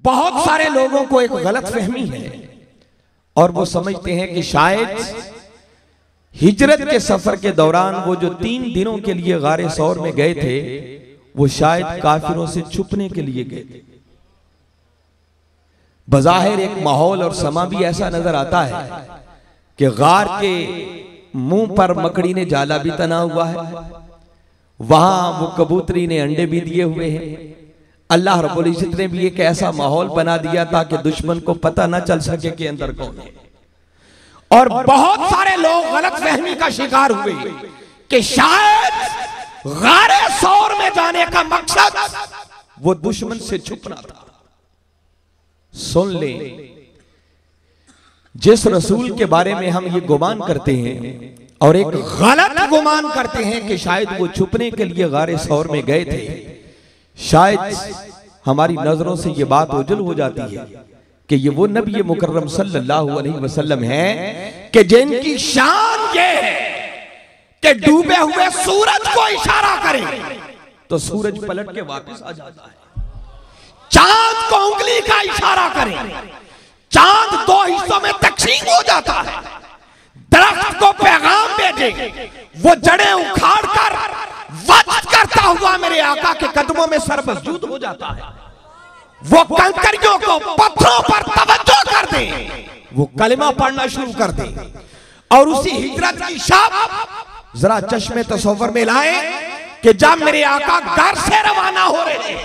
बहुत सारे लोगों को एक गलत फहमी है और वो समझते हैं कि शायद हिजरत के सफर के दौरान वो जो 3 दिनों के लिए गारे सौर में गए थे वो शायद काफिरों से छुपने के लिए गए थे। बज़ाहिर एक माहौल और समा भी ऐसा नजर आता है कि गार के मुंह पर मकड़ी ने जाला भी तना हुआ है, वहां वो कबूतरी ने अंडे भी दिए हुए हैं। अल्लाह रब्बुल इज्जत ने भी एक ऐसा माहौल बना दिया ताकि दुश्मन को पता ना चल सके कि अंदर कौन है। और बहुत सारे लोग गलत फहमी का शिकार हुए कि शायद गारे सौर में जाने का मकसद वो दुश्मन से छुपना था। सुन ले, जिस रसूल के बारे में हम ये गुमान करते हैं और एक गलत गुमान करते हैं कि शायद वो छुपने के लिए गारे सौर में गए थे, शायद हमारी नजरों से ये बात ओझल हो जाती है कि ये वो नबी मुकर्रम सल्लल्लाहु अलैहि वसल्लम हैं कि जिनकी शान ये है कि डूबे हुए सूरज को इशारा करें तो सूरज पलट के वापस आ जाता है, चांद को उंगली का इशारा करें चांद 2 हिस्सों में तकसीम हो जाता है, दरख्त को पैगाम भेजे वो जड़ें उखाड़ कर वज्र करता हुआ मेरे आका के कदमों में सरबसूद हो जाता है, वो कंकरियों को पत्थरों पर तवज्जो कर दे, वो कलिमा पढ़ना शुरू कर दे। और उसी हिजरत की शब जरा चश्मे तसव्वुर में लाए कि जब मेरे आका घर से रवाना हो रहे थे,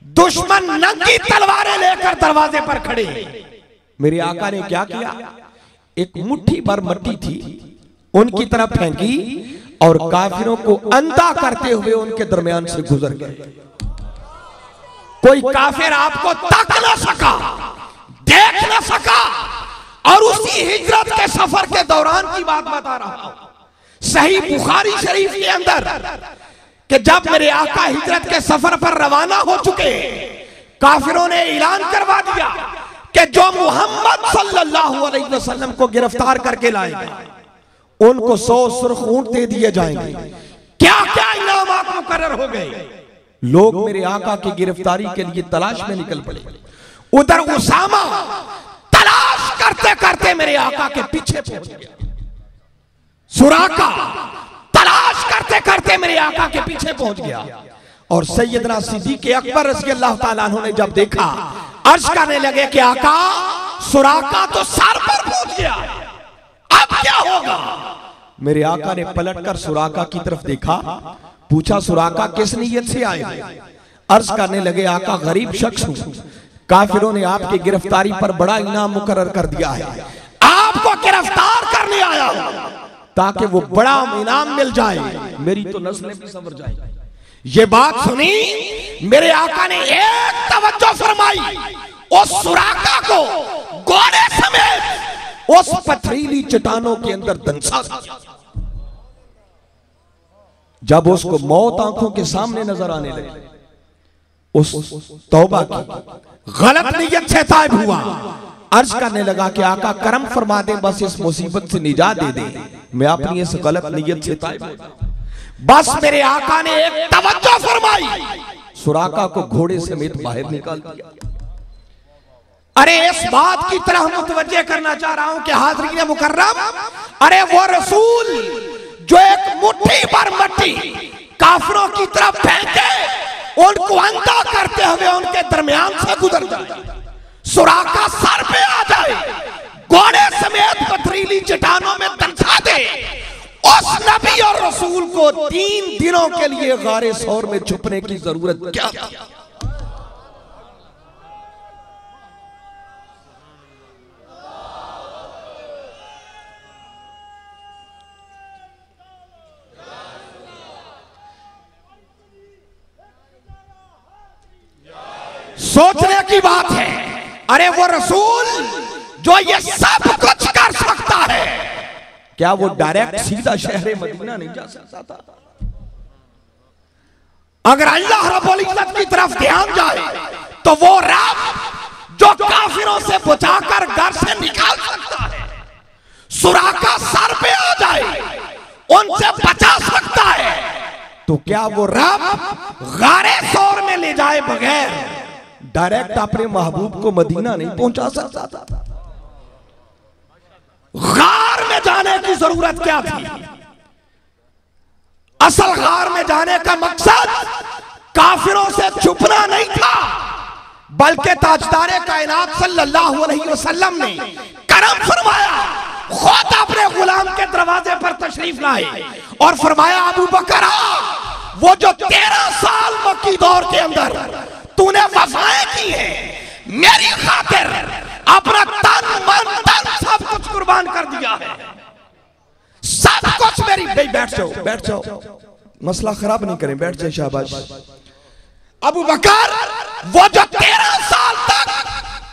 दुश्मन नंगी तलवारें लेकर दरवाजे पर खड़े, मेरे आका ने क्या किया, एक मुट्ठी भर मट्टी थी उनकी तरफ फेंकी और काफिरों को अंधा करते हुए उनके दरमियान से गुजर गए। कोई काफिर आपको तक न सका, देख न सका। और उसी हिजरत के सफर के दौरान की बात बता रहा हूं, सही बुखारी शरीफ के अंदर कि जब मेरे आका हिजरत के सफर पर रवाना हो चुके, काफिरों ने ऐलान करवा दिया कि जो मोहम्मद सल्लल्लाहु अलैहि वसल्लम को गिरफ्तार करके लाएगा उनको 100 सुर्ख ऊंट दे दिए जाएंगे। क्या क्या इनामात मुकर्रर हो गए। लोग मेरे आका की गिरफ्तारी के लिए तलाश में निकल पड़े। उधर उसामा तलाश करते करते मेरे आका के पीछे पहुंच गया, सुराका तलाश करते करते मेरे आका के पीछे पहुंच गया। और सैयदना सिद्दीक़ अकबर रज़ियल्लाहु ताला अन्हु ने जब देखा, अर्ज करने लगे कि आका सुराका तो सर पर पहुंच गया, अब क्या होगा। मेरे आका ने पलटकर सुराका की तरफ देखा, पूछा सुराका किस नीयत से आए। अर्ज करने लगे आका गरीब शख्स हूं, काफिरों ने आपकी गिरफ्तारी पर बड़ा इनाम मुकर्रर कर दिया है, आपको गिरफ्तार करने आया हूं ताकि वो बड़ा इनाम मिल जाए, मेरी तो नस्लें भी संवर जाए। ये बात सुनी, मेरे आका ने एक तवज्जो फरमाई, उस सुराका को घोड़े समेत उस पथरीली चट्टानों के अंदर दंसा दिया। जब उसको मौत आंखों के सामने नजर आने लगी, उस तौबा की गलत नीयत से ताइब हुआ, अर्ज करने लगा कि आका करम फरमा दे, बस इस मुसीबत से निजात दे दे, मैं अपनी इस गलत नीयत से ताइब हूं। बस मेरे आका ने एक तवज्जो फरमाई, सुराका को घोड़े समेत बाहर निकाल दिया। अरे इस बात की तरह मुतवज्जे करना चाह रहा हूं कि हाज़रीन मुकर्रम, अरे वो रसूल जो एक मुट्ठी भर मट्टी काफिरों की तरफ फेंके, उनको अंधा करते हुए उनके दरमियान से गुजर जाए, सुराका सर पे आ जाए, घोड़े समेत पथरीली चट्टानों में दंसा दे, उस नबी और रसूल को 3 दिनों के लिए गारे सौर में छुपने की जरूरत क्या थी। सोचने की बात है। अरे वो रसूल जो ये सब कुछ कर सकता है, क्या वो डायरेक्ट सीधा शहर मदीना नहीं जा सकता था? अगर अल्लाह रब्बुल इज्जत की तरफ ध्यान जाए तो वो रब जो काफिरों से बचाकर घर से निकाल सकता है, सुराका सर पे आ जाए उनसे बचा सकता है, तो क्या वो रब गारे सौर में ले जाए बगैर डायरेक्ट अपने महबूब को मदीना नहीं पहुंचा सकता था। गार में जाने की जरूरत क्या थी? असल गार में जाने का मकसद काफिरों से छुपना नहीं था, बल्कि ताजदारे कायनात सल्लल्लाहु अलैहि वसल्लम ने करम फरमाया, खुद अपने गुलाम के दरवाजे पर तशरीफ लाए और फरमाया, अबू बकर, वो जो 13 साल मक्की दौर के अंदर तूने वफाएं की है, मेरी खातिर अपना तन मन धन सब कुछ कुर्बान कर दिया है, सब कुछ मेरी। बैठ जाओ, बैठ जाओ, मसला खराब नहीं करें, बैठ जाए, शाबाश। अबू बकर, वो जो 13 साल तक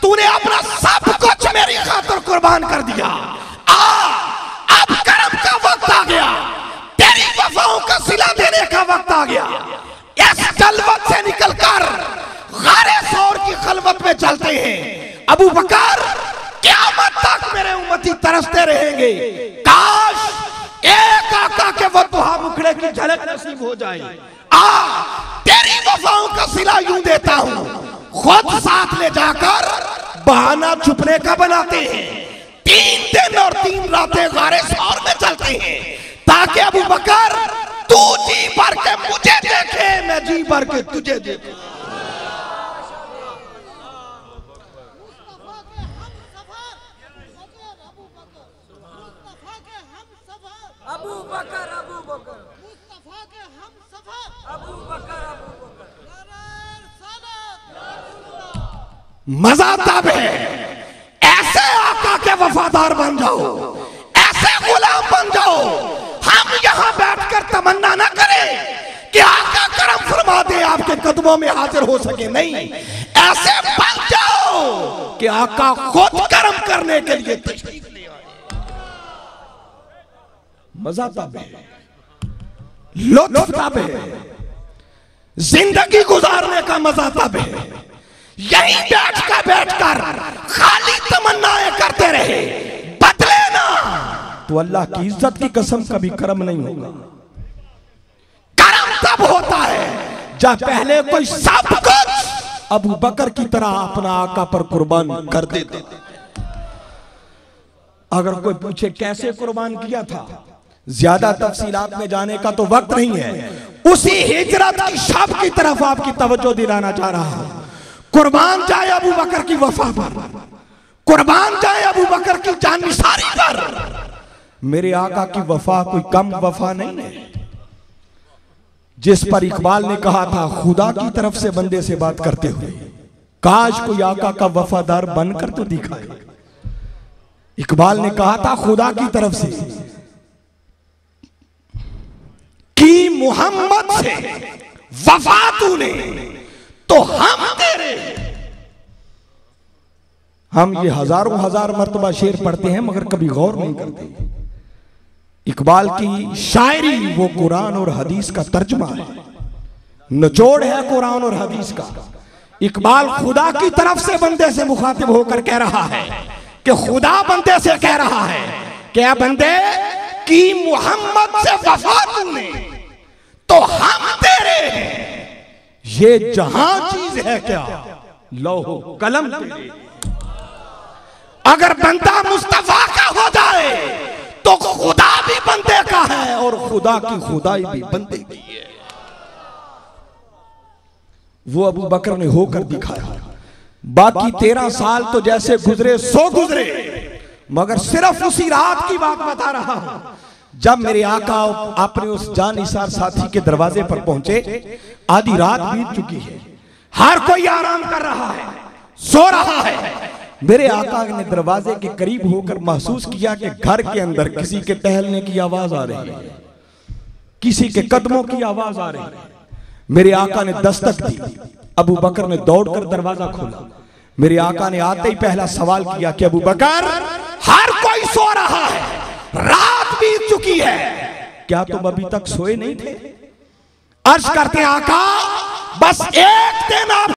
तूने अपना सब कुछ मेरी खातिर कुर्बान कर दिया, अब करम का वक्त आ गया, तेरी वफाओं का सिला देने का वक्त आ गया। इस जलवत से निकलकर गारे सौर की खलवत में चलते हैं। अबू बकर, क़यामत तक मेरे उम्मती तरसते रहेंगे, काश एक आका के वो दुहा मुखड़े की झलक नसीब हो जाए। तेरी वफाओं का सिला यूं देता हूं, खुद साथ ले जाकर बहाना छुपने का बनाते हैं। 3 दिन और 3 रातें गारे सौर में चलते हैं, ताकि अबू बकर तू जी भर के मुझे देखे, मैं जी भर के तुझे देखूं। अबू बकर, अबू बकर, मुस्तफा के हम सफर, अबू बकर, अबू बकर। मजा तब है ऐसे आका के वफादार बन जाओ, ऐसे गुलाम बन जाओ, हम यहां बैठकर तमन्ना ना करें कि आका करम फरमा दे, आपके कदमों में हाजिर हो सके। नहीं, ऐसे बन जाओ कि आका खुद करम करने के लिए तशरीफ ले आए। मजा तब है, लुत्फ तब है, जिंदगी गुजारने का मजा तब है, यहीं बैठकर खाली तमन्नाएं करते रहे, बदले ना तो अल्लाह की इज्जत की कसम कभी करम नहीं होगा। करम तब होता है जब पहले कोई सब कुछ अबू बकर की तरह अपना आका पर कुर्बान कर देता। अगर कोई पूछे कैसे कुर्बान किया था, ज्यादा तफसीलात में जाने का तो वक्त नहीं है, उसी हिजरत की शब की तरफ आपकी तवज्जो दिलाना चाह रहा हूं। कुर्बान जाए अबू बकर की वफा पर, कुर्बान जाए अबू बकर की जानिसारी पर। मेरे आका की वफा कोई कम वफा नहीं है, जिस पर इकबाल ने कहा था, खुदा की तरफ से बंदे से बात करते हुए, काश कोई आका का वफादार बनकर तो दिखाए। इकबाल ने कहा था खुदा की तरफ से कि मोहम्मद से वफा तूने तो हम तेरे। हम ये हजारों हजार मर्तबा शेर पढ़ते हैं मगर कभी गौर नहीं करते। इकबाल की शायरी वो कुरान और हदीस का तर्जुमा है, निचोड़ है कुरान और हदीस का। इकबाल खुदा की तरफ से बंदे से मुखातिब होकर कह रहा है कि खुदा बंदे से कह रहा है कि ऐ बंदे की मोहम्मद से वफा तूने तो हम तेरे हैं। ये जहां चीज है क्या, लौह कलम तेरे। अगर बंदा मुस्तफा का हो जाए तो खुदा भी बंदे का है और खुदा की खुदाई भी बंदे की है। वो अबू बकर ने होकर दिखाया। बाकी 13 साल तो जैसे गुजरे सो गुजरे, मगर सिर्फ उसी रात की बात बता रहा हूं जब मेरे आका अपने उस जानिसार साथी के दरवाजे पर पहुंचे। आधी रात बीत चुकी है, हर कोई आराम कर रहा है, सो रहा है। मेरे आका ने दरवाजे के करीब होकर महसूस किया कि घर के अंदर किसी के टहलने की आवाज आ रही है, किसी के कदमों की आवाज आ रही है। मेरे आका ने दस्तक दी, अबू बकर ने दौड़कर दरवाजा खोला। मेरे आका ने आते ही पहला सवाल किया कि अबू बकर, हर कोई सो रहा है, रात बीत चुकी है, क्या तुम अभी तक सोए नहीं थे? अर्ज करते आका, बस एक दिन आप